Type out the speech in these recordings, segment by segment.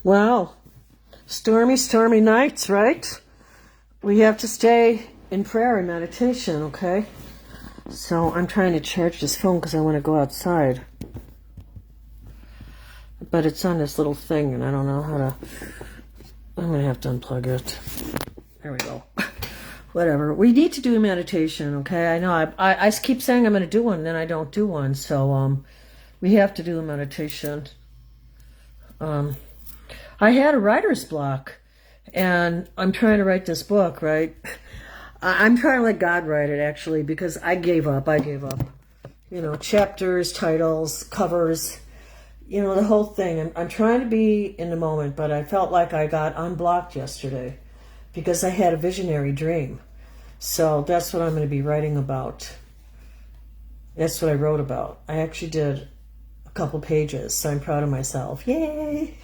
Wow. Stormy, stormy nights, right? We have to stay in prayer and meditation, okay? So I'm trying to charge this phone because I want to go outside. But it's on this little thing and I don't know how to... I'm going to have to unplug it. There we go. Whatever. We need to do meditation, okay? I know. I keep saying I'm going to do one, and then I don't do one. So we have to do a meditation. I had a writer's block, and I'm trying to write this book, right? I'm trying to let God write it, actually, because I gave up. You know, chapters, titles, covers, you know, the whole thing. I'm trying to be in the moment, but I felt like I got unblocked yesterday because I had a visionary dream. So that's what I'm going to be writing about. That's what I wrote about. I actually did a couple pages, so I'm proud of myself. Yay!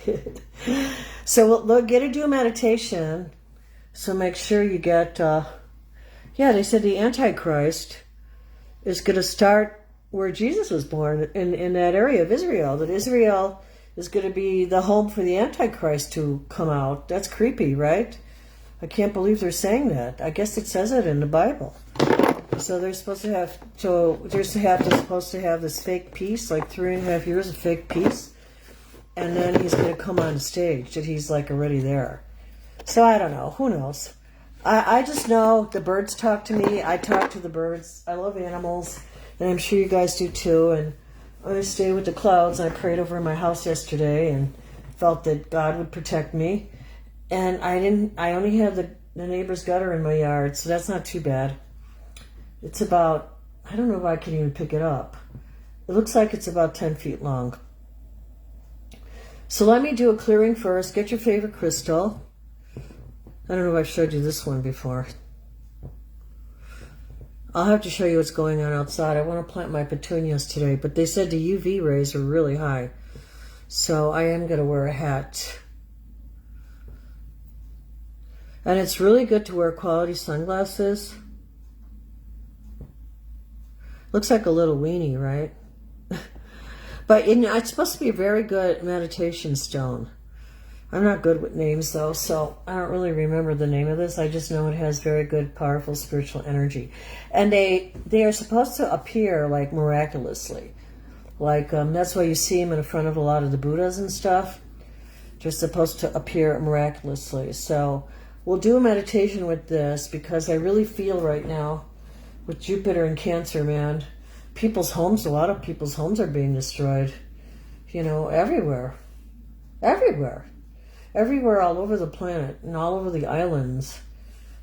So we'll get to do a meditation. So make sure you get... yeah, they said the Antichrist is going to start where Jesus was born, in that area of Israel. That Israel is going to be the home for the Antichrist to come out. That's creepy, right? I can't believe they're saying that. I guess it says it in the Bible. So they're supposed to have this fake peace, like 3.5 years of fake peace, and then he's going to come on stage that he's like already there. So I don't know. Who knows? I just know the birds talk to me. I talk to the birds. I love animals, and I'm sure you guys do too. And I stay with the clouds. I prayed over my house yesterday and felt that God would protect me. And I only have the neighbor's gutter in my yard, so that's not too bad. It's about, I don't know if I can even pick it up. It looks like it's about 10 feet long. So let me do a clearing first. Get your favorite crystal. I don't know if I've showed you this one before. I'll have to show you what's going on outside. I want to plant my petunias today, but they said the UV rays are really high. So I am going to wear a hat. And it's really good to wear quality sunglasses. Looks like a little weenie, right? But it's supposed to be a very good meditation stone. I'm not good with names, though, so I don't really remember the name of this. I just know it has very good, powerful spiritual energy. And they are supposed to appear, like, miraculously. Like, that's why you see them in front of a lot of the Buddhas and stuff. They're supposed to appear miraculously. So we'll do a meditation with this because I really feel right now with Jupiter and Cancer, man, a lot of people's homes are being destroyed. You know, everywhere. Everywhere all over the planet and all over the islands.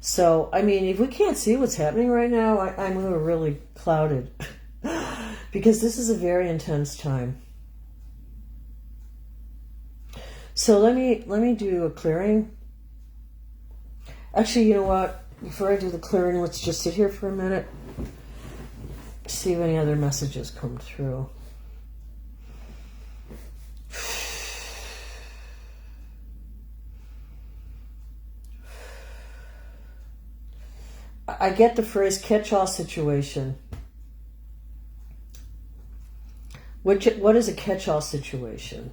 So, I mean, if we can't see what's happening right now, I'm really clouded. Because this is a very intense time. So let me do a clearing. Actually, you know what? Before I do the clearing, let's just sit here for a minute. See if any other messages come through. I get the phrase catch-all situation. What is a catch-all situation?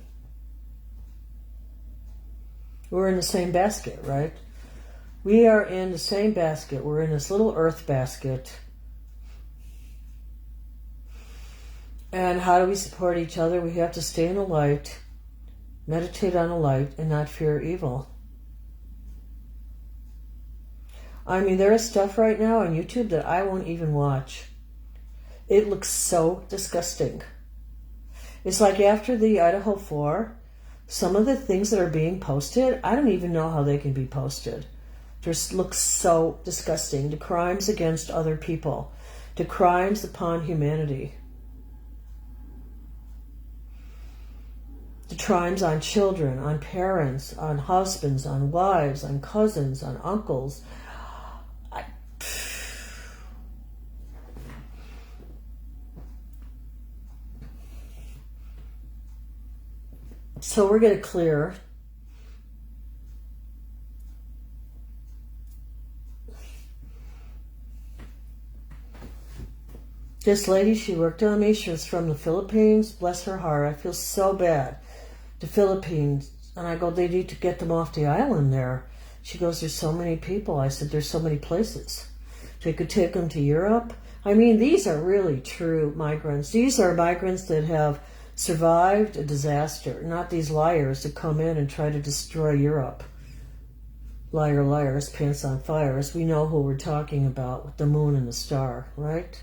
We're in the same basket, right? We are in the same basket. We're in this little earth basket. And how do we support each other? We have to stay in the light, meditate on the light, and not fear evil. I mean, there is stuff right now on YouTube that I won't even watch. It looks so disgusting. It's like after the Idaho 4, some of the things that are being posted, I don't even know how they can be posted. Just looks so disgusting. The crimes against other people. The crimes upon humanity. The crimes on children, on parents, on husbands, on wives, on cousins, on uncles. So we're going to clear. This lady, she worked on me. She was from the Philippines. Bless her heart. I feel so bad. The Philippines And I go, they need to get them off the island there. She goes, there's so many people. I said, there's so many places. They could take them to Europe. I mean, these are really true migrants. These are migrants that have survived a disaster, not these liars that come in and try to destroy Europe. Liar, liars, pants on fire. As we know who we're talking about with the moon and the star, right?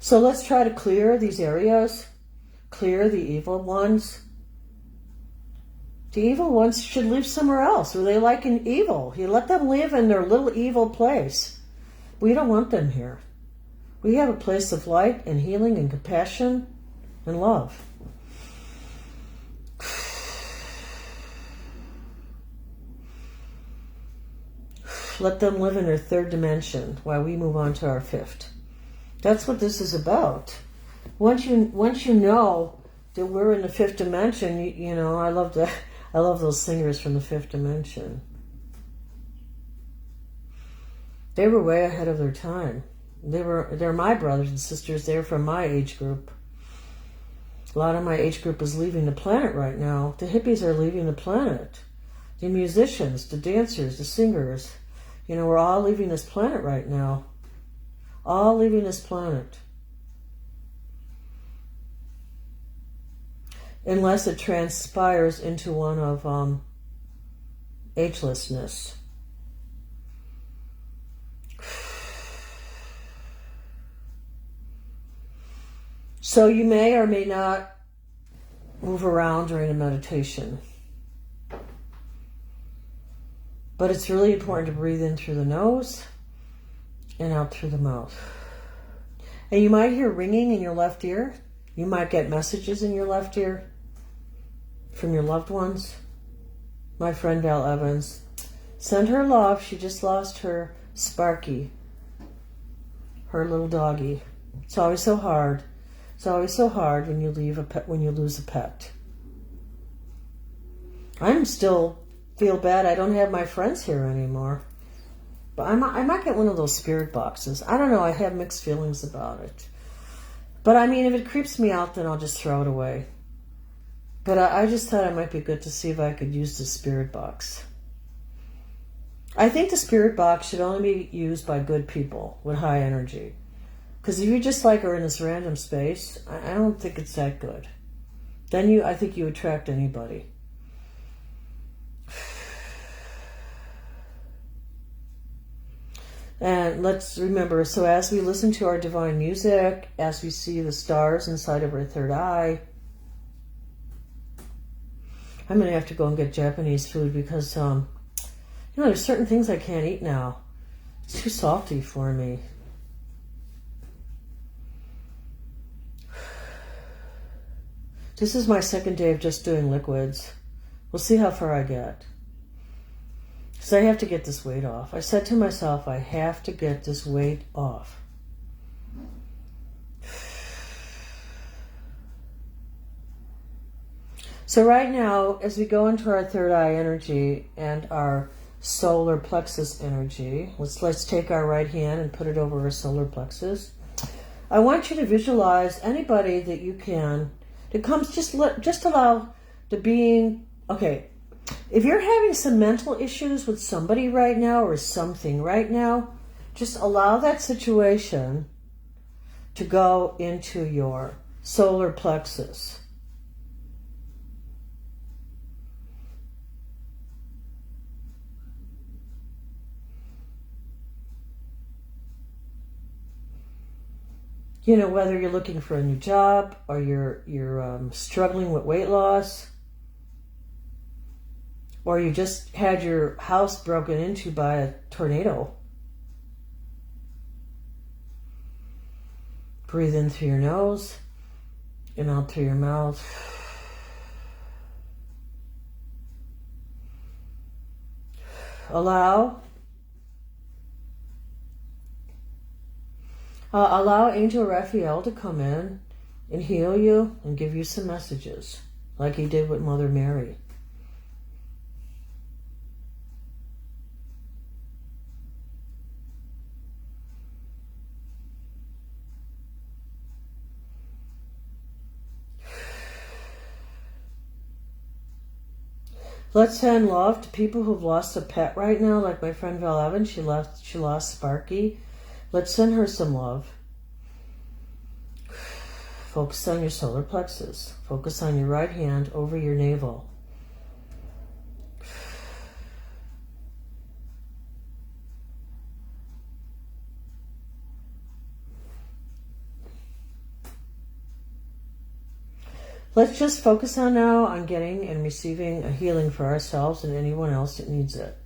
So let's try to clear these areas, clear the evil ones. The evil ones should live somewhere else where they like an evil. You let them live in their little evil place. We don't want them here. We have a place of light and healing and compassion and love. Let them live in their third dimension while we move on to our fifth. That's what this is about. Once you know that we're in the fifth dimension, you know, I love those singers from the fifth dimension. They were way ahead of their time. They're my brothers and sisters. They're from my age group. A lot of my age group is leaving the planet right now. The hippies are leaving the planet. The musicians, the dancers, the singers. You know, we're all leaving this planet right now. All leaving this planet. Unless it transpires into one of agelessness. So you may or may not move around during a meditation. But it's really important to breathe in through the nose and out through the mouth. And you might hear ringing in your left ear. You might get messages in your left ear from your loved ones. My friend Val Evans, send her love. She just lost her Sparky, her little doggy. It's always so hard. It's always so hard when you lose a pet. I'm still feel bad. I don't have my friends here anymore. But I might get one of those spirit boxes. I don't know. I have mixed feelings about it. But I mean, if it creeps me out, then I'll just throw it away. But I just thought it might be good to see if I could use the spirit box. I think the spirit box should only be used by good people with high energy. Because if you just like are in this random space, I don't think it's that good. Then I think you attract anybody. And let's remember, so as we listen to our divine music, as we see the stars inside of our third eye, I'm going to have to go and get Japanese food because, there's certain things I can't eat now. It's too salty for me. This is my second day of just doing liquids. We'll see how far I get. Because I have to get this weight off. I said to myself, I have to get this weight off. So right now, as we go into our third eye energy and our solar plexus energy, let's take our right hand and put it over our solar plexus. I want you to visualize anybody that you can that comes, just allow the being, okay, if you're having some mental issues with somebody right now or something right now, just allow that situation to go into your solar plexus. You know, whether you're looking for a new job or you're struggling with weight loss, or you just had your house broken into by a tornado. Breathe in through your nose and out through your mouth. Allow Angel Raphael to come in and heal you and give you some messages, like he did with Mother Mary. Let's send love to people who've lost a pet right now, like my friend Val Evans. She lost Sparky. Let's send her some love. Focus on your solar plexus. Focus on your right hand over your navel. Let's just focus on now on getting and receiving a healing for ourselves and anyone else that needs it.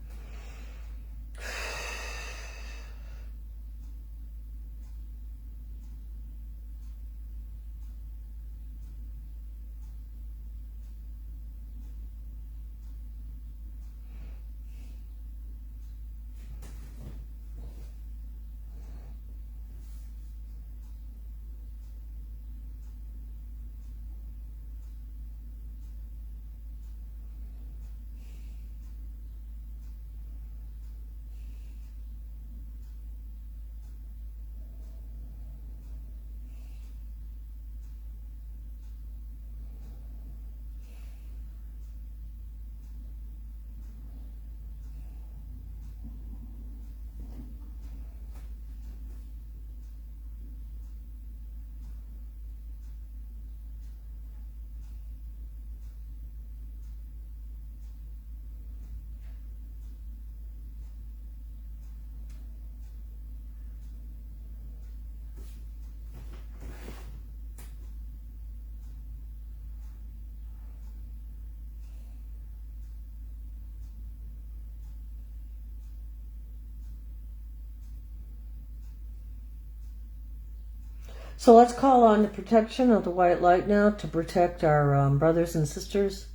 So let's call on the protection of the white light now to protect our brothers and sisters.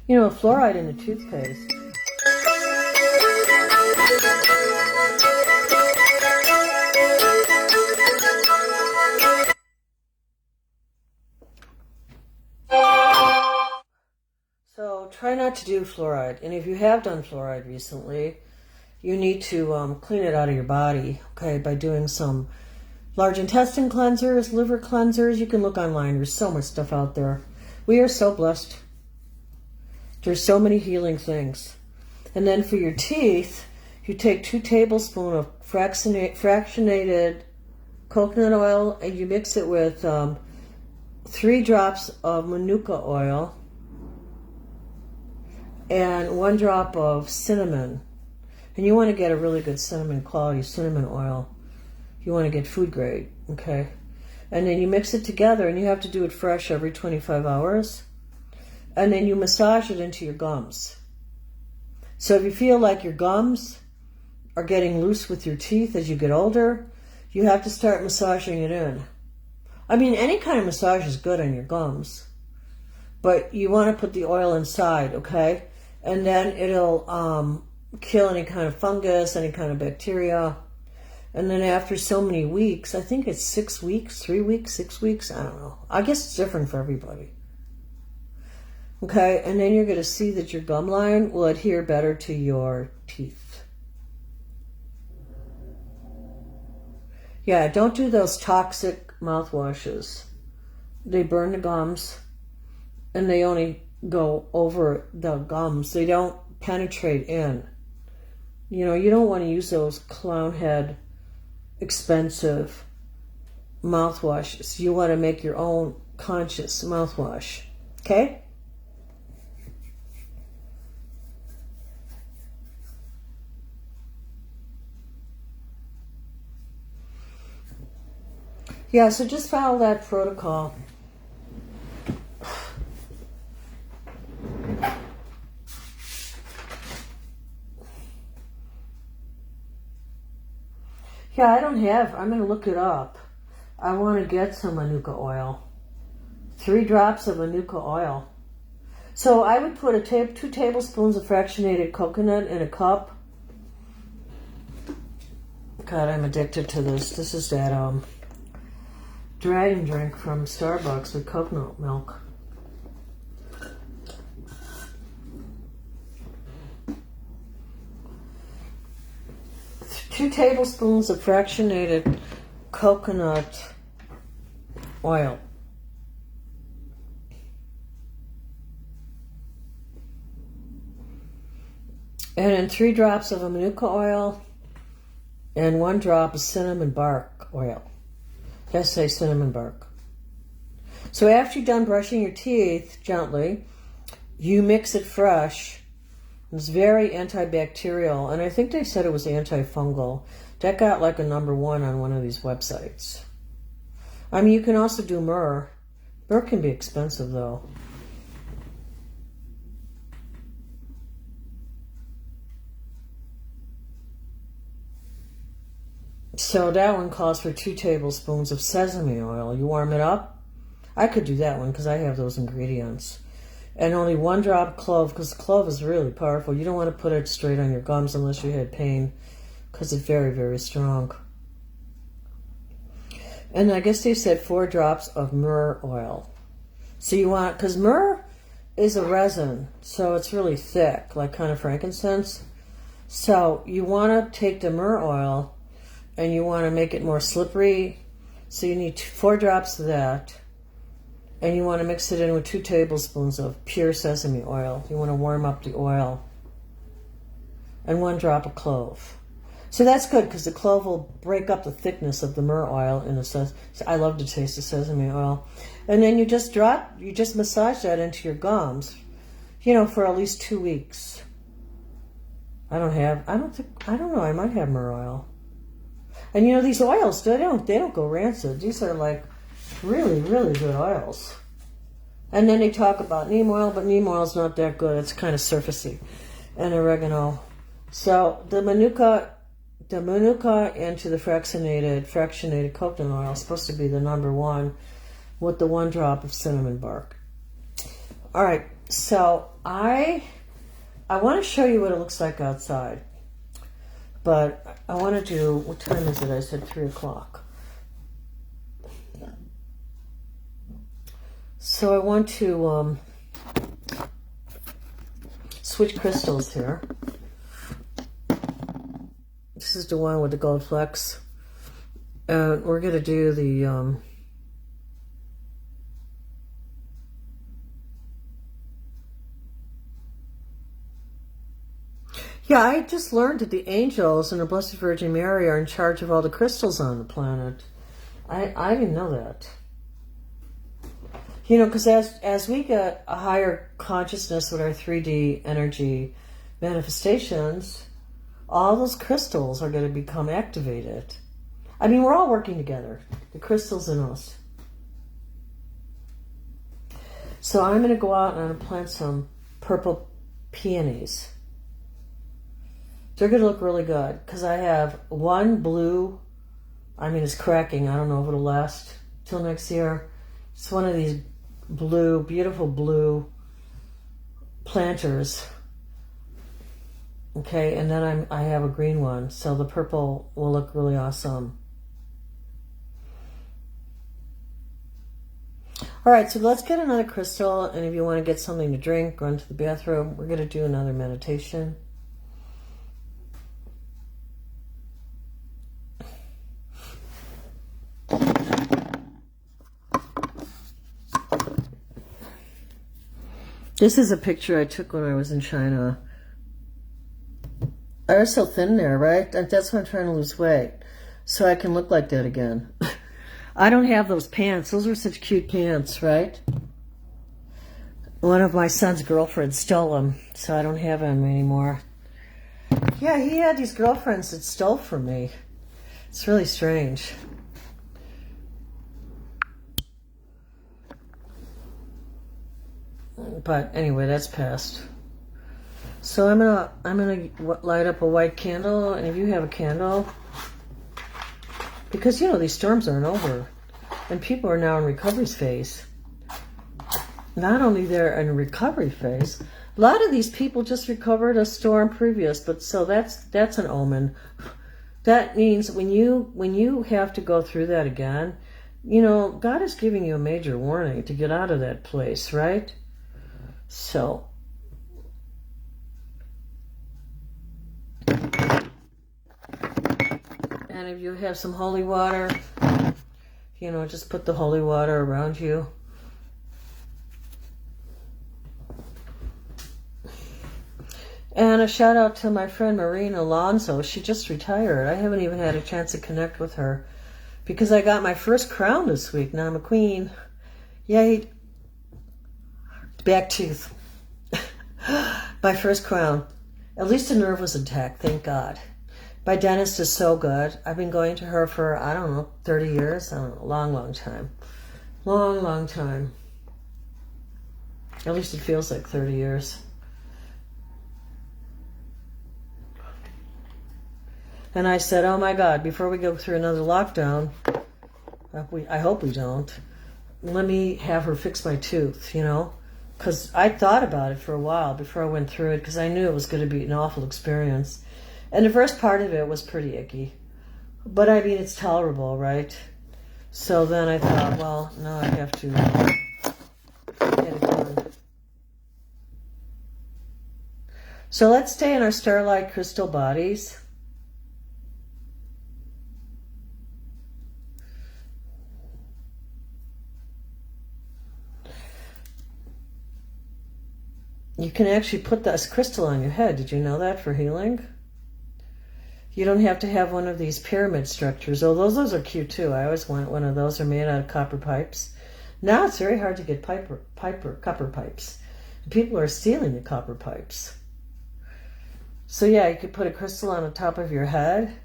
You know, fluoride in the toothpaste. So try not to do fluoride. And if you have done fluoride recently, you need to clean it out of your body, okay, by doing some large intestine cleansers, liver cleansers. You can look online. There's so much stuff out there. We are so blessed. There's so many healing things. And then for your teeth, you take 2 tablespoons of fractionated coconut oil and you mix it with 3 drops of manuka oil and 1 drop of cinnamon. And you want to get a really good cinnamon quality cinnamon oil. You want to get food grade, okay? And then you mix it together, and you have to do it fresh every 25 hours. And then you massage it into your gums. So if you feel like your gums are getting loose with your teeth as you get older, you have to start massaging it in. I mean, any kind of massage is good on your gums. But you want to put the oil inside, okay? And then it'll kill any kind of fungus, any kind of bacteria. And then after so many weeks, I think it's 6 weeks, 3 weeks, 6 weeks, I don't know. I guess it's different for everybody. Okay, and then you're going to see that your gum line will adhere better to your teeth. Yeah, don't do those toxic mouthwashes. They burn the gums, and they only go over the gums. They don't penetrate in. You know, you don't want to use those clown head, expensive mouthwashes. You want to make your own conscious mouthwash. Okay? Yeah, so just follow that protocol. Yeah, I'm going to look it up. I want to get some manuka oil. 3 drops of manuka oil. So I would put 2 tablespoons of fractionated coconut in a cup. God, I'm addicted to this. This is that dragon drink from Starbucks with coconut milk. Two tablespoons of fractionated coconut oil. And then 3 drops of manuka oil and 1 drop of cinnamon bark oil. It has to say cinnamon bark. So after you're done brushing your teeth gently, you mix it fresh. It's very antibacterial, and I think they said it was antifungal. That got like a #1 on one of these websites. I mean, you can also do myrrh. Myrrh can be expensive, though. So that one calls for 2 tablespoons of sesame oil. You warm it up. I could do that one because I have those ingredients. And only 1 drop of clove, because clove is really powerful. You don't want to put it straight on your gums unless you had pain, because it's very, very strong. And I guess they said 4 drops of myrrh oil. So you want, because myrrh is a resin, so it's really thick, like kind of frankincense. So you want to take the myrrh oil and you want to make it more slippery. So you need 4 drops of that. And you want to mix it in with 2 tablespoons of pure sesame oil. You want to warm up the oil. And 1 drop of clove. So that's good because the clove will break up the thickness of the myrrh oil in the I love the taste of sesame oil. And then you just massage that into your gums, for at least 2 weeks. I don't know, I might have myrrh oil. And these oils, they don't go rancid. These are like really, really good oils. And then they talk about neem oil, but neem oil is not that good. It's kind of surfacey. And oregano. So the manuka into the fractionated coconut oil is supposed to be the #1 with the 1 drop of cinnamon bark. All right, so I want to show you what it looks like outside. But I want to do, what time is it? I said 3 o'clock. So I want to switch crystals here. This is the one with the gold flecks. And we're going to do the yeah, I just learned that the angels and the Blessed Virgin Mary are in charge of all the crystals on the planet. I didn't know that. Because as we get a higher consciousness with our 3D energy manifestations, all those crystals are going to become activated. I mean, we're all working together, the crystals in us. So I'm going to go out and I'm going to plant some purple peonies. They're going to look really good because I have 1 blue. I mean, it's cracking. I don't know if it'll last till next year. It's one of these blue, beautiful blue planters. Okay, and then I have a green one, so the purple will look really awesome. All right, so let's get another crystal, and if you want to get something to drink, run to the bathroom. We're going to do another meditation. This is a picture I took when I was in China. I was so thin there, right? That's why I'm trying to lose weight, so I can look like that again. I don't have those pants. Those are such cute pants, right? One of my son's girlfriends stole them, so I don't have them anymore. Yeah, he had these girlfriends that stole from me. It's really strange. But anyway, that's past. So I'm gonna light up a white candle, and if you have a candle, because these storms aren't over, and people are now in recovery phase. Not only they're in recovery phase, a lot of these people just recovered a storm previous, but so that's an omen. That means when you have to go through that again, God is giving you a major warning to get out of that place, right? So, and if you have some holy water, just put the holy water around you. And a shout out to my friend Maureen Alonso. She just retired. I haven't even had a chance to connect with her because I got my first crown this week. Now I'm a queen. Yay. Back tooth. My first crown. At least the nerve was intact, thank God. My dentist is so good. I've been going to her for, I don't know, 30 years? I don't know, long time. Long time. At least it feels like 30 years. And I said, oh my God, before we go through another lockdown, I hope we don't, let me have her fix my tooth, you know? Because I thought about it for a while before I went through it because I knew it was going to be an awful experience. And the first part of it was pretty icky. But I mean, it's tolerable, right? So then I thought, well, no, I have to get it done. So let's stay in our starlight crystal bodies. You can actually put this crystal on your head. Did you know that for healing? You don't have to have one of these pyramid structures. Oh, those are cute too. I always want one of those. They're made out of copper pipes. Now it's very hard to get copper pipes. People are stealing the copper pipes. So yeah, you could put a crystal on the top of your head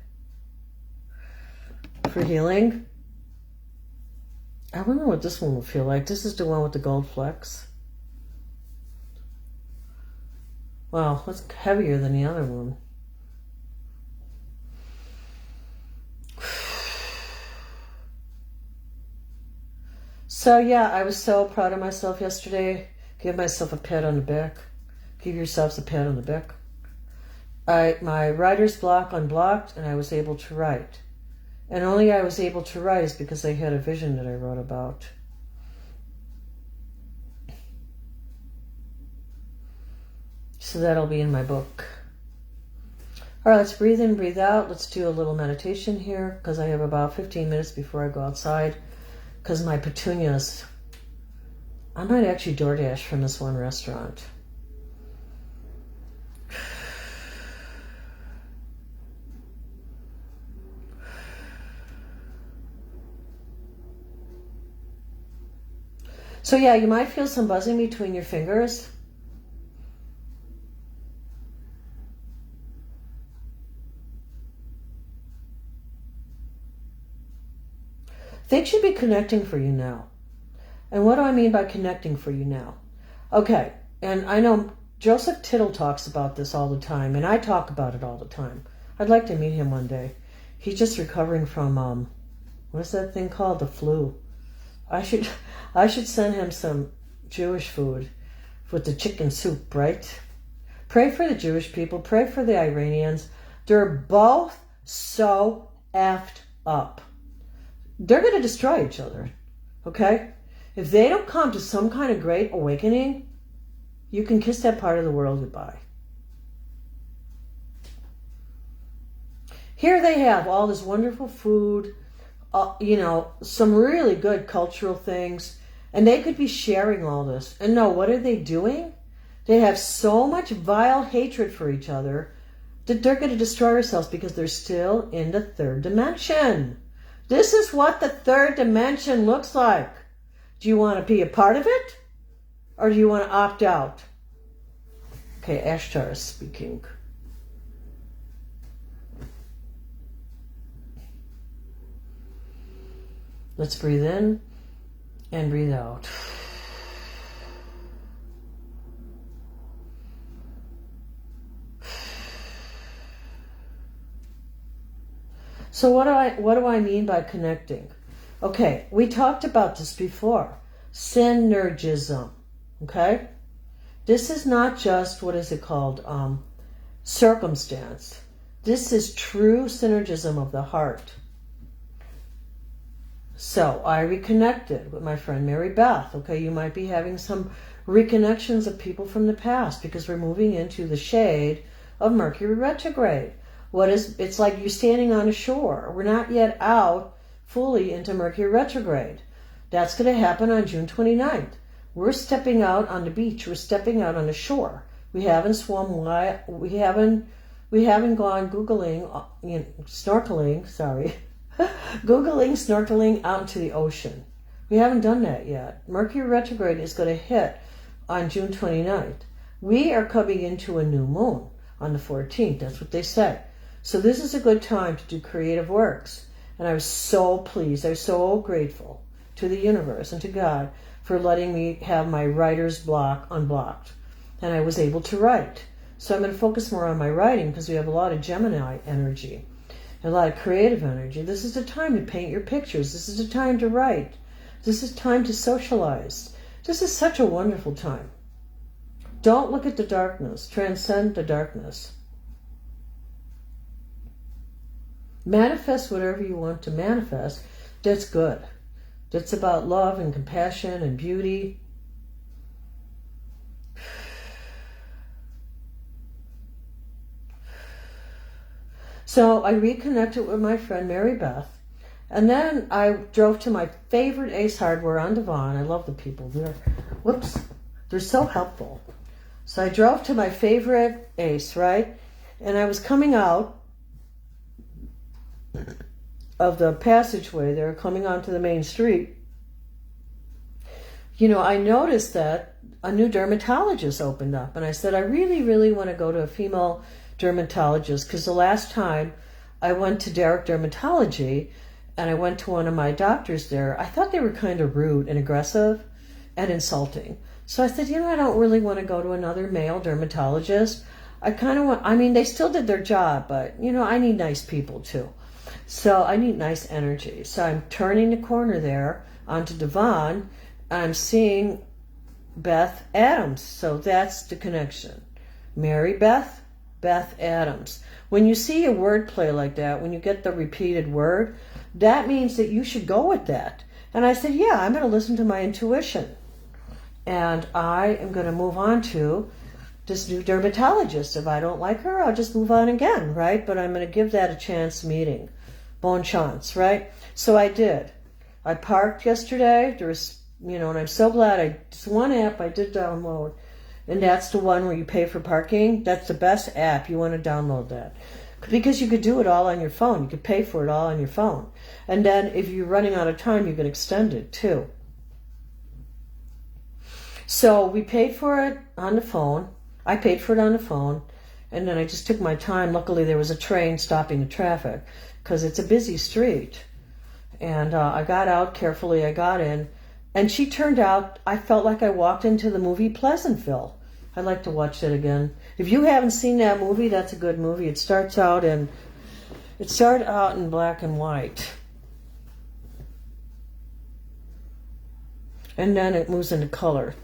for healing. I wonder what this one will feel like. This is the one with the gold flecks. Wow, it's heavier than the other one. So yeah, I was so proud of myself yesterday. Give myself a pat on the back. Give yourselves a pat on the back. My writer's block unblocked and I was able to write. And only I was able to write is because I had a vision that I wrote about. So that'll be in my book. All right, let's breathe in, breathe out. Let's do a little meditation here because I have about 15 minutes before I go outside because my petunias, I might actually DoorDash from this one restaurant. So yeah, you might feel some buzzing between your fingers. Things should be connecting for you now. And what do I mean by connecting for you now? Okay, and I know Joseph Tittle talks about this all the time, and I talk about it all the time. I'd like to meet him one day. He's just recovering from, what is that thing called? The flu. I should send him some Jewish food with the chicken soup, right? Pray for the Jewish people. Pray for the Iranians. They're both so effed up. They're going to destroy each other, okay? If they don't come to some kind of great awakening, you can kiss that part of the world goodbye. Here they have all this wonderful food, some really good cultural things, and they could be sharing all this. And no, what are they doing? They have so much vile hatred for each other that they're going to destroy themselves because they're still in the third dimension. This is what the third dimension looks like. Do you want to be a part of it? Or do you want to opt out? Okay, Ashtar is speaking. Let's breathe in and breathe out. So what do I mean by connecting? Okay, we talked about this before. Synergism. Okay? This is not just, what is it called? Circumstance. This is true synergism of the heart. So I reconnected with my friend Mary Beth. Okay, you might be having some reconnections of people from the past because we're moving into the shade of Mercury retrograde. It's like you're standing on a shore. We're not yet out fully into Mercury retrograde. That's going to happen on June 29th. We're stepping out on the beach. We're stepping out on the shore. We haven't swum wild. We haven't gone Googling, snorkeling, sorry. Googling, snorkeling out into the ocean. We haven't done that yet. Mercury retrograde is going to hit on June 29th. We are coming into a new moon on the 14th. That's what they say. So this is a good time to do creative works. And I was so pleased. I was so grateful to the universe and to God for letting me have my writer's block unblocked. And I was able to write. So I'm going to focus more on my writing because we have a lot of Gemini energy, a lot of creative energy. This is the time to paint your pictures. This is the time to write. This is time to socialize. This is such a wonderful time. Don't look at the darkness. Transcend the darkness. Manifest whatever you want to manifest. That's good. That's about love and compassion and beauty. So I reconnected with my friend Mary Beth. And then I drove to my favorite Ace Hardware on Devon. I love the people there. They're so helpful. So I drove to my favorite Ace, right? And I was coming out of the passageway there, coming onto the main street. I noticed that a new dermatologist opened up. And I said, I really, really want to go to a female dermatologist because the last time I went to Derek Dermatology and I went to one of my doctors there, I thought they were kind of rude and aggressive and insulting. So I said, I don't really want to go to another male dermatologist. I kind of want, they still did their job, but, I need nice people too. So I need nice energy. So I'm turning the corner there onto Devon. I'm seeing Beth Adams. So that's the connection. Mary Beth, Beth Adams. When you see a word play like that, when you get the repeated word, that means that you should go with that. And I said, yeah, I'm going to listen to my intuition. And I am going to move on to this new dermatologist. If I don't like her, I'll just move on again, right? But I'm going to give that a chance meeting. Bon chance, right? So I did. I parked yesterday. There's, and I'm so glad it's one app I did download. And that's the one where you pay for parking. That's the best app. You want to download that. Because you could do it all on your phone. You could pay for it all on your phone. And then if you're running out of time, you can extend it too. So we paid for it on the phone. I paid for it on the phone. And then I just took my time. Luckily, there was a train stopping the traffic because it's a busy street. And I got out carefully. I got in. And she turned out, I felt like I walked into the movie Pleasantville. I'd like to watch that again. If you haven't seen that movie, that's a good movie. It started out in black and white. And then it moves into color.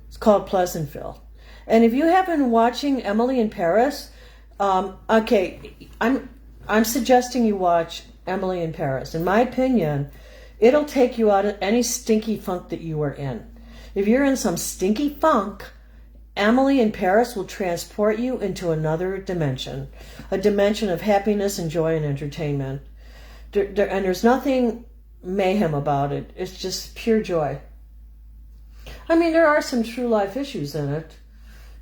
It's called Pleasantville. And if you have been watching Emily in Paris, okay, I'm suggesting you watch Emily in Paris. In my opinion, it'll take you out of any stinky funk that you are in. If you're in some stinky funk, Emily in Paris will transport you into another dimension, a dimension of happiness and joy and entertainment. And there's nothing mayhem about it. It's just pure joy. There are some true life issues in it,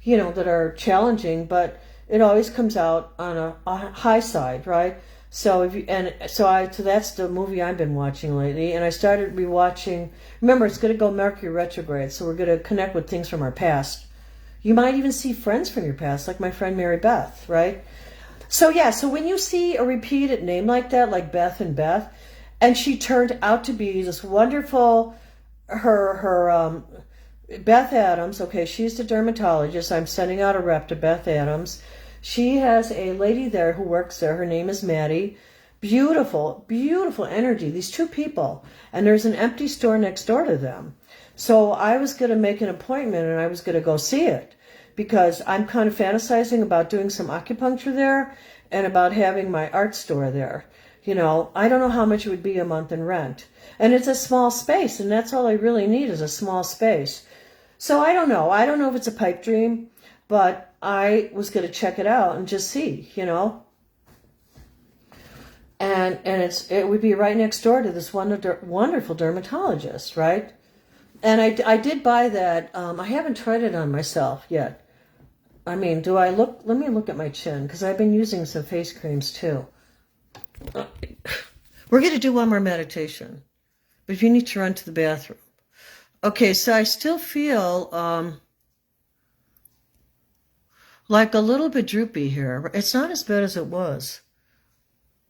that are challenging, but it always comes out on a high side, right? So that's the movie I've been watching lately, and I started rewatching. Remember, it's going to go Mercury retrograde, so we're going to connect with things from our past. You might even see friends from your past, like my friend Mary Beth, right? So when you see a repeated name like that, like Beth and Beth, and she turned out to be this wonderful, Beth Adams. Okay, she's the dermatologist. I'm sending out a rep to Beth Adams. She has a lady there who works there. Her name is Maddie. Beautiful, beautiful energy. These two people. And there's an empty store next door to them. So I was going to make an appointment and I was going to go see it because I'm kind of fantasizing about doing some acupuncture there and about having my art store there. I don't know how much it would be a month in rent. And it's a small space, and that's all I really need is a small space. So I don't know. I don't know if it's a pipe dream, but I was going to check it out and just see, And it would be right next door to this wonderful dermatologist, right? And I did buy that. I haven't tried it on myself yet. I mean, do I look, let me look at my chin, because I've been using some face creams too. We're going to do one more meditation, but if you need to run to the bathroom. Okay, so I still feel like a little bit droopy here. It's not as bad as it was,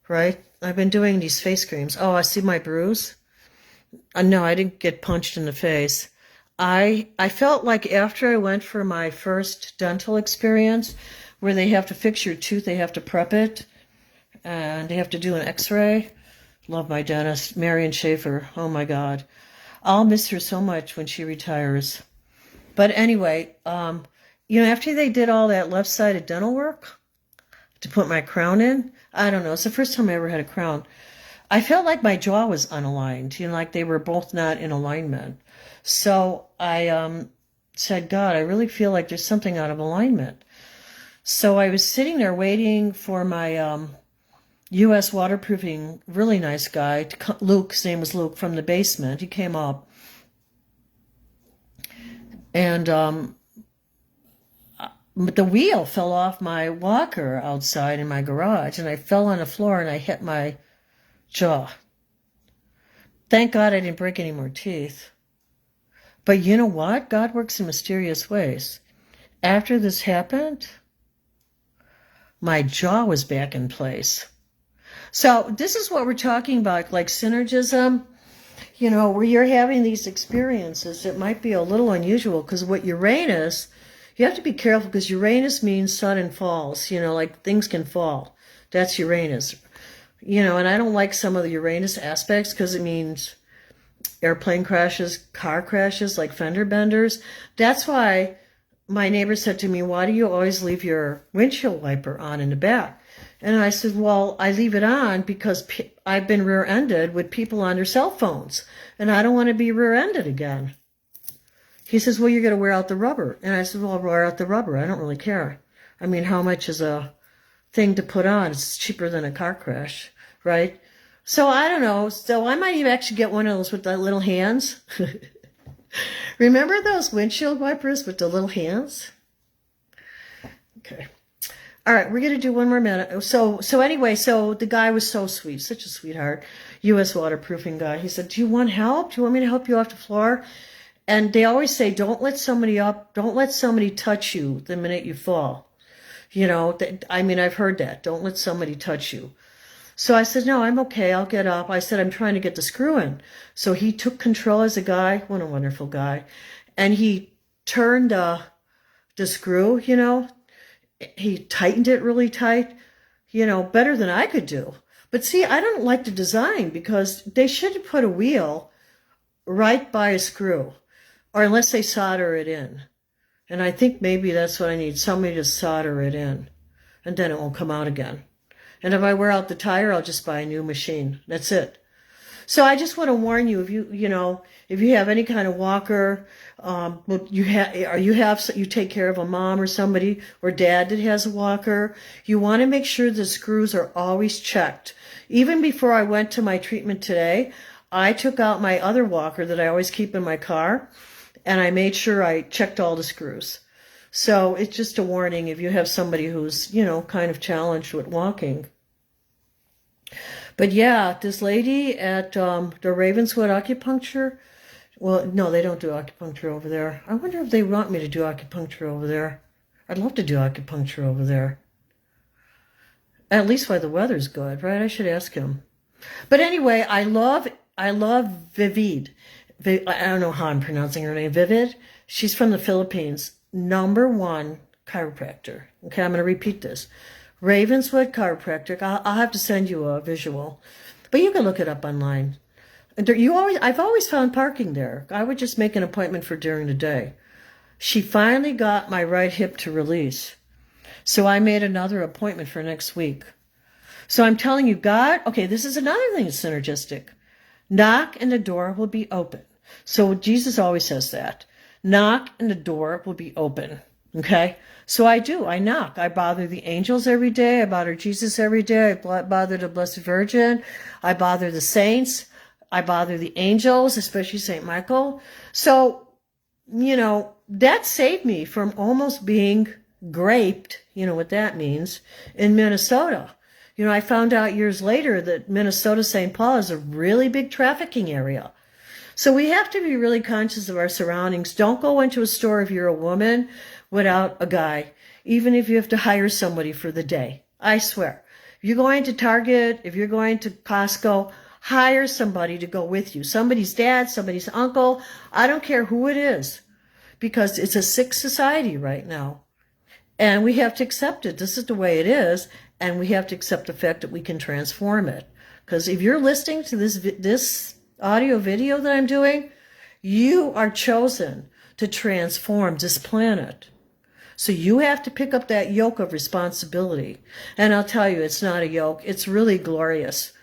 right? I've been doing these face creams. Oh, I see my bruise. No, I didn't get punched in the face. I felt like after I went for my first dental experience, where they have to fix your tooth, they have to prep it, and they have to do an x-ray. Love my dentist, Marion Schaefer. Oh my God. I'll miss her so much when she retires. But anyway, after they did all that left-sided dental work to put my crown in, I don't know, it's the first time I ever had a crown. I felt like my jaw was unaligned, like they were both not in alignment. So I said, God, I really feel like there's something out of alignment. So I was sitting there waiting for my U.S. waterproofing, really nice guy, Luke, his name was Luke, from the basement. He came up. And but the wheel fell off my walker outside in my garage, and I fell on the floor and I hit my jaw. Thank God I didn't break any more teeth. But you know what? God works in mysterious ways. After this happened, my jaw was back in place. So this is what we're talking about, like synergism, where you're having these experiences. It might be a little unusual because what Uranus, you have to be careful because Uranus means sudden falls, like things can fall. That's Uranus. And I don't like some of the Uranus aspects because it means airplane crashes, car crashes, like fender benders. That's why my neighbor said to me, why do you always leave your windshield wiper on in the back? And I said, well, I leave it on because I've been rear-ended with people on their cell phones, and I don't want to be rear-ended again. He says, well, you're going to wear out the rubber. And I said, well, I'll wear out the rubber. I don't really care. I mean, how much is a thing to put on? It's cheaper than a car crash, right? So I don't know. So I might even actually get one of those with the little hands. Remember those windshield wipers with the little hands? Okay. All right, we're going to do one more minute. So anyway, so the guy was so sweet, such a sweetheart, U.S. waterproofing guy. He said, do you want help? Do you want me to help you off the floor? And they always say, don't let somebody up, don't let somebody touch you the minute you fall. I've heard that. Don't let somebody touch you. So I said, no, I'm okay. I'll get up. I said, I'm trying to get the screw in. So he took control as a guy. What a wonderful guy. And he turned the screw, He tightened it really tight, better than I could do. But see, I don't like the design because they should put a wheel right by a screw, or unless they solder it in. And I think maybe that's what I need, somebody to solder it in, and then it won't come out again. And if I wear out the tire, I'll just buy a new machine. That's it. So I just want to warn you, if you have any kind of walker, you take care of a mom or somebody or dad that has a walker, you want to make sure the screws are always checked. Even before I went to my treatment today, I took out my other walker that I always keep in my car, and I made sure I checked all the screws. So it's just a warning if you have somebody who's, kind of challenged with walking. But yeah, this lady at the Ravenswood Acupuncture, well, no, they don't do acupuncture over there. I wonder if they want me to do acupuncture over there. I'd love to do acupuncture over there. At least while the weather's good, right? I should ask him. But anyway, I love Vivid. I don't know how I'm pronouncing her name. Vivid. She's from the Philippines. #1 chiropractor. Okay, I'm going to repeat this. Ravenswood Chiropractic. I'll have to send you a visual, but you can look it up online. I've always found parking there. I would just make an appointment for during the day. She finally got my right hip to release, so I made another appointment for next week. So I'm telling you, God. Okay, this is another thing that's synergistic. Knock and the door will be open. So Jesus always says that. Knock and the door will be open. Okay? So I do. I knock. I bother the angels every day. I bother Jesus every day. I bother the Blessed Virgin. I bother the saints. I bother the angels, especially St. Michael. So, that saved me from almost being graped, you know what that means, in Minnesota. You know, I found out years later that Minnesota, St. Paul is a really big trafficking area. So we have to be really conscious of our surroundings. Don't go into a store if you're a woman without a guy, even if you have to hire somebody for the day. I swear. If you're going to Target, if you're going to Costco, hire somebody to go with you. Somebody's dad, somebody's uncle. I don't care who it is, because it's a sick society right now. And we have to accept it. This is the way it is. And we have to accept the fact that we can transform it. Because if you're listening to this audio video that I'm doing, you are chosen to transform this planet. So you have to pick up that yoke of responsibility. And I'll tell you, it's not a yoke. It's really glorious.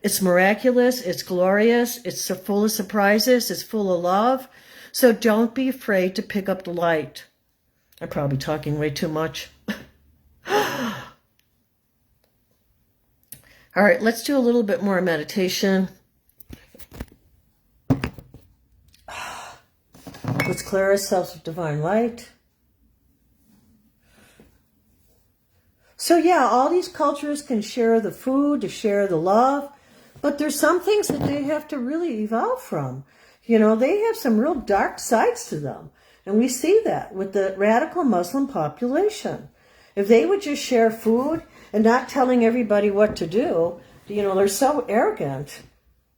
It's miraculous. It's glorious. It's so full of surprises. It's full of love. So don't be afraid to pick up the light. I'm probably talking way too much. All right, let's do a little bit more meditation. Let's clear ourselves with divine light. So yeah, all these cultures can share the food, to share the love, but there's some things that they have to really evolve from. You know, they have some real dark sides to them. And we see that with the radical Muslim population. If they would just share food and not telling everybody what to do, you know, they're so arrogant.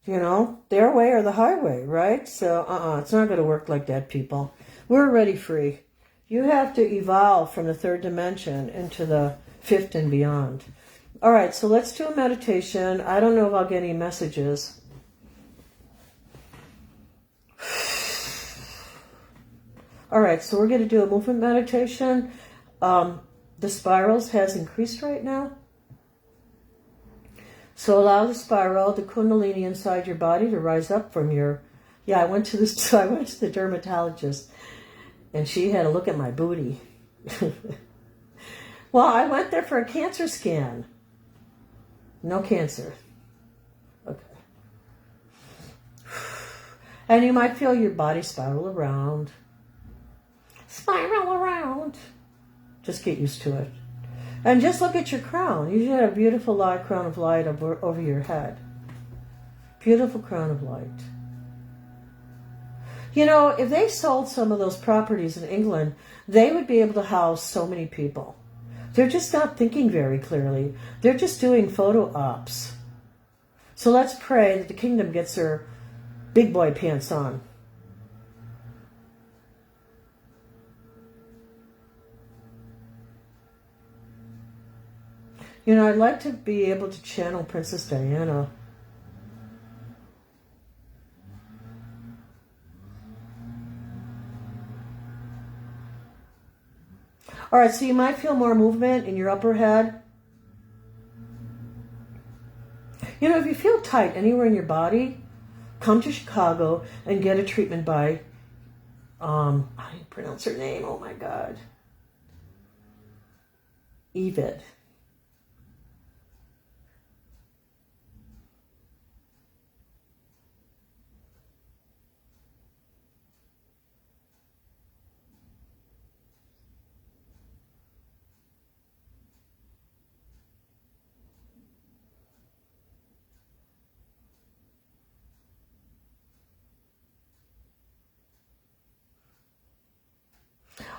You know, their way or the highway, right? So, it's not going to work like that, people. We're already free. You have to evolve from the third dimension into the fifth and beyond. All right, so let's do a meditation. I don't know if I'll get any messages. All right, so we're going to do a movement meditation. The spirals has increased right now. So allow the spiral, the kundalini inside your body to rise up from your... Yeah, I went to the dermatologist, and she had a look at my booty. Well, I went there for a cancer scan. No cancer. Okay. And you might feel your body spiral around. Spiral around. Just get used to it. And just look at your crown. You should have a beautiful light, crown of light over your head. Beautiful crown of light. You know, if they sold some of those properties in England, they would be able to house so many people. They're just not thinking very clearly. They're just doing photo ops. So let's pray that the kingdom gets their big boy pants on. You know, I'd like to be able to channel Princess Diana. All right, so you might feel more movement in your upper head. You know, if you feel tight anywhere in your body, come to Chicago and get a treatment by, how do you pronounce her name? Oh my God. Evid.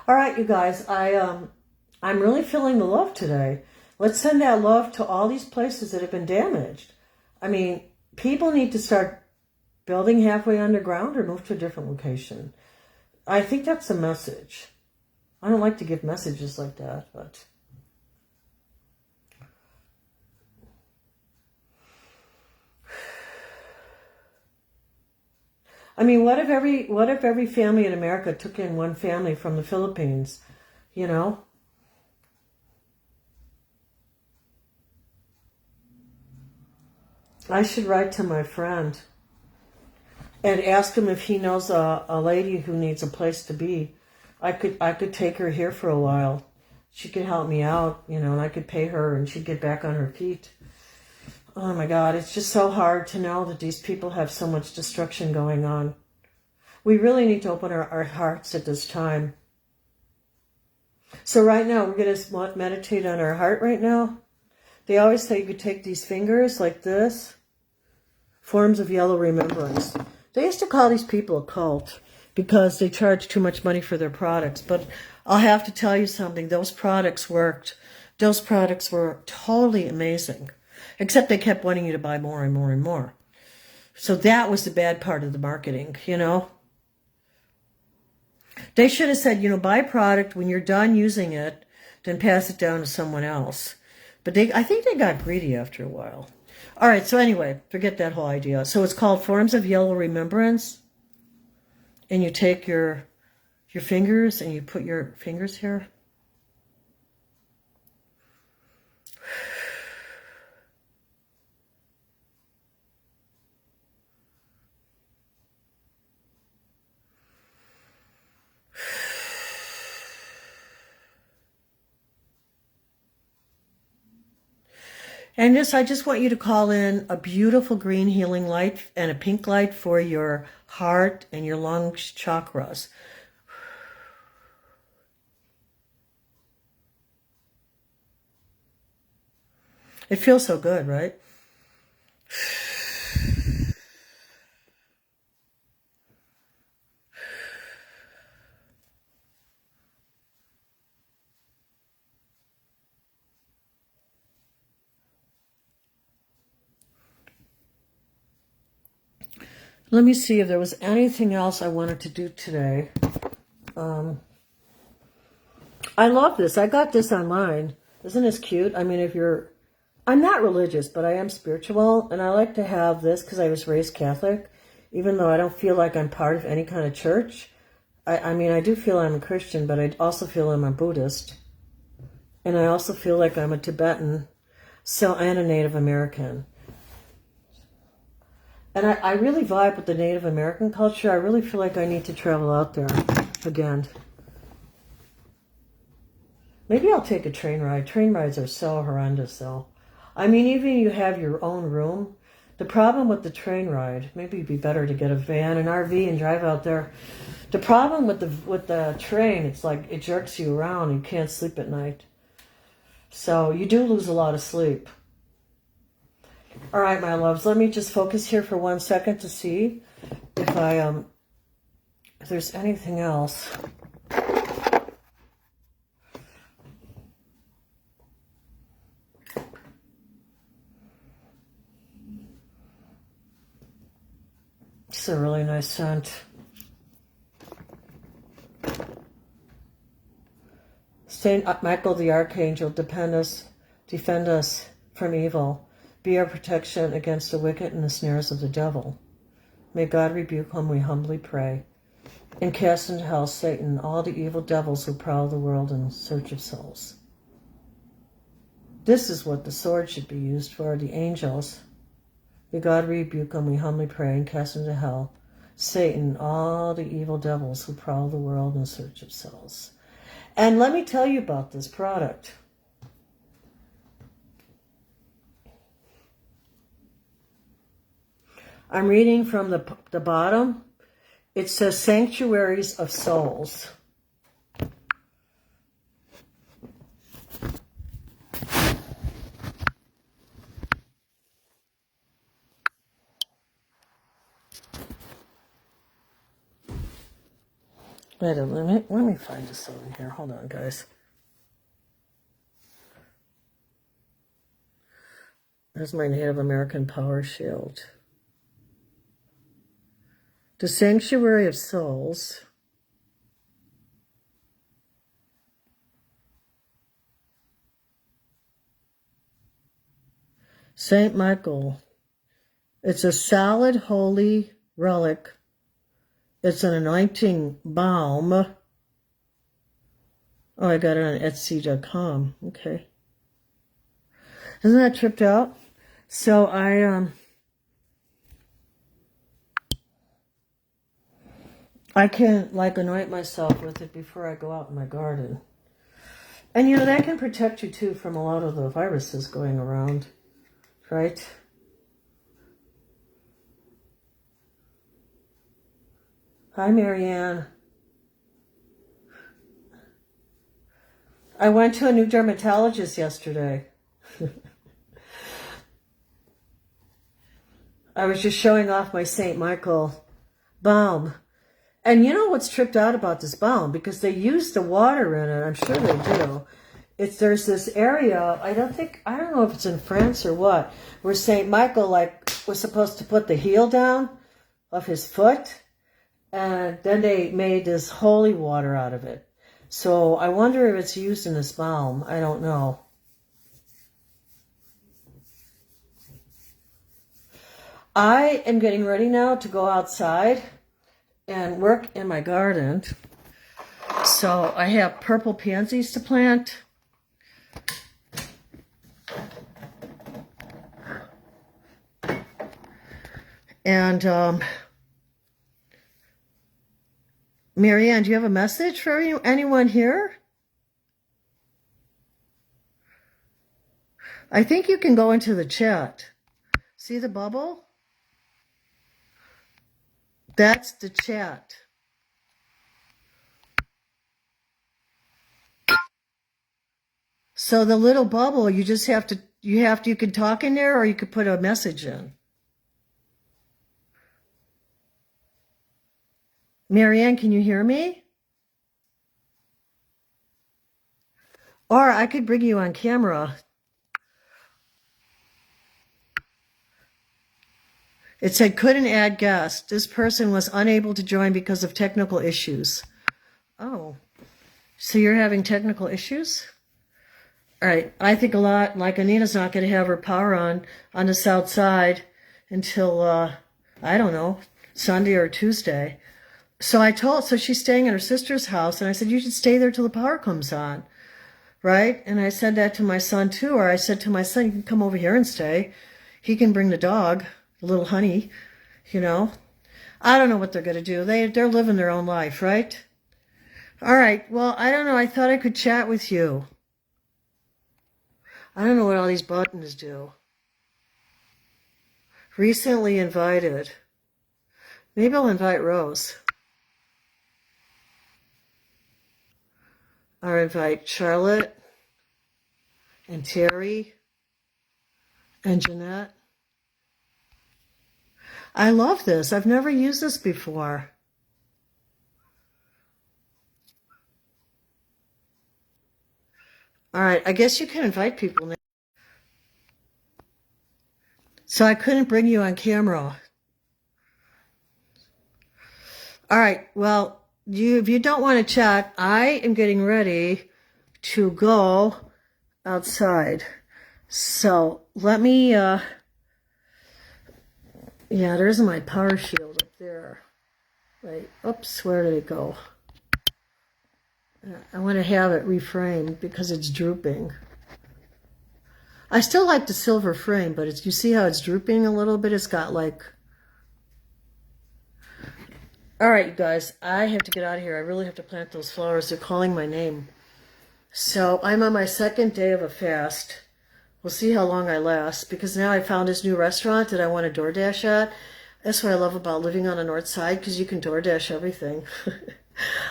All right, you guys, I'm really feeling the love today. Let's send that love to all these places that have been damaged. I mean, people need to start building halfway underground or move to a different location. I think that's the message. I don't like to give messages like that, but... I mean, what if every family in America took in one family from the Philippines, you know? I should write to my friend and ask him if he knows a lady who needs a place to be. I could take her here for a while. She could help me out, you know, and I could pay her and she'd get back on her feet. Oh my God, it's just so hard to know that these people have so much destruction going on. We really need to open our hearts at this time. So right now, we're going to meditate on our heart right now. They always say you could take these fingers like this, forms of yellow remembrance. They used to call these people a cult because they charge too much money for their products. But I'll have to tell you something. Those products worked. Those products were totally amazing. Except they kept wanting you to buy more and more and more. So that was the bad part of the marketing, you know. They should have said, buy a product. When you're done using it, then pass it down to someone else. But I think they got greedy after a while. All right, so anyway, forget that whole idea. So it's called Forms of Yellow Remembrance. And you take your fingers and you put your fingers here. And I just want you to call in a beautiful green healing light and a pink light for your heart and your lung chakras. It feels so good, right? Let me see if there was anything else I wanted to do today. I love this. I got this online. Isn't this cute? I mean, I'm not religious, but I am spiritual, and I like to have this because I was raised Catholic, even though I don't feel like I'm part of any kind of church. I mean, I do feel I'm a Christian, but I also feel I'm a Buddhist, and I also feel like I'm a Tibetan, and a Native American. And I really vibe with the Native American culture. I really feel like I need to travel out there again. Maybe I'll take a train ride. Train rides are so horrendous, though. I mean, even you have your own room. The problem with the train ride, maybe it'd be better to get a van, an RV, and drive out there. The problem with the train, it's like it jerks you around. You can't sleep at night. So you do lose a lot of sleep. All right, my loves, let me just focus here for 1 second to see if there's anything else. It's a really nice scent. Saint Michael the Archangel, defend us from evil. Be our protection against the wicked and the snares of the devil. May God rebuke whom we humbly pray, and cast into hell Satan, all the evil devils who prowl the world in search of souls. This is what the sword should be used for, the angels. May God rebuke whom we humbly pray, and cast into hell Satan, all the evil devils who prowl the world in search of souls. And let me tell you about this product. I'm reading from the bottom. It says Sanctuaries of Souls. Wait a minute. Let me find this over here. Hold on, guys. There's my Native American Power Shield. The Sanctuary of Souls. Saint Michael. It's a solid holy relic. It's an anointing balm. Oh, I got it on Etsy.com. Okay. Isn't that tripped out? So I can anoint myself with it before I go out in my garden. And that can protect you too from a lot of the viruses going around, right? Hi, Marianne. I went to a new dermatologist yesterday. I was just showing off my St. Michael balm. And you know what's tripped out about this balm? Because they use the water in it. I'm sure they do. There's this area, I don't know if it's in France or what, where St. Michael was supposed to put the heel down of his foot, and then they made this holy water out of it. So I wonder if it's used in this balm. I don't know. I am getting ready now to go outside and work in my garden. So I have purple pansies to plant. And Marianne, do you have a message for anyone here? I think you can go into the chat. See the bubble? That's the chat. So the little bubble, you can talk in there, or you could put a message in. Marianne, can you hear me? Or I could bring you on camera. It said, couldn't add guest. This person was unable to join because of technical issues. Oh, so you're having technical issues? All right, I think a lot, like Anita's not going to have her power on the south side until, I don't know, Sunday or Tuesday. So she's staying at her sister's house, and I said, you should stay there till the power comes on, right? And I said that to my son too, or I said to my son, you can come over here and stay. He can bring the dog, the little honey, you know. I don't know what they're going to do. They're living their own life, right? All right, well, I don't know. I thought I could chat with you. I don't know what all these buttons do. Recently invited. Maybe I'll invite Rose. Or invite Charlotte and Terry and Jeanette. I love this. I've never used this before. All right, I guess you can invite people now. So I couldn't bring you on camera. All right, well, if you don't want to chat, I am getting ready to go outside. So let me, yeah, there's my power shield up there. Right, oops, where did it go? I want to have it reframed because it's drooping. I still like the silver frame, but you see how it's drooping a little bit? It's got like... All right, you guys, I have to get out of here. I really have to plant those flowers. They're calling my name. So I'm on my second day of a fast. We'll see how long I last, because now I found this new restaurant that I want to DoorDash at. That's what I love about living on the north side, because you can DoorDash everything.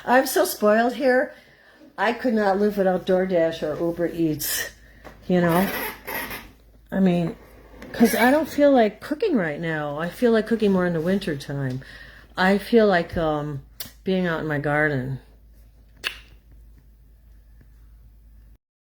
I'm so spoiled here. I could not live without DoorDash or Uber Eats, you know? I mean, because I don't feel like cooking right now. I feel like cooking more in the winter time. I feel like being out in my garden.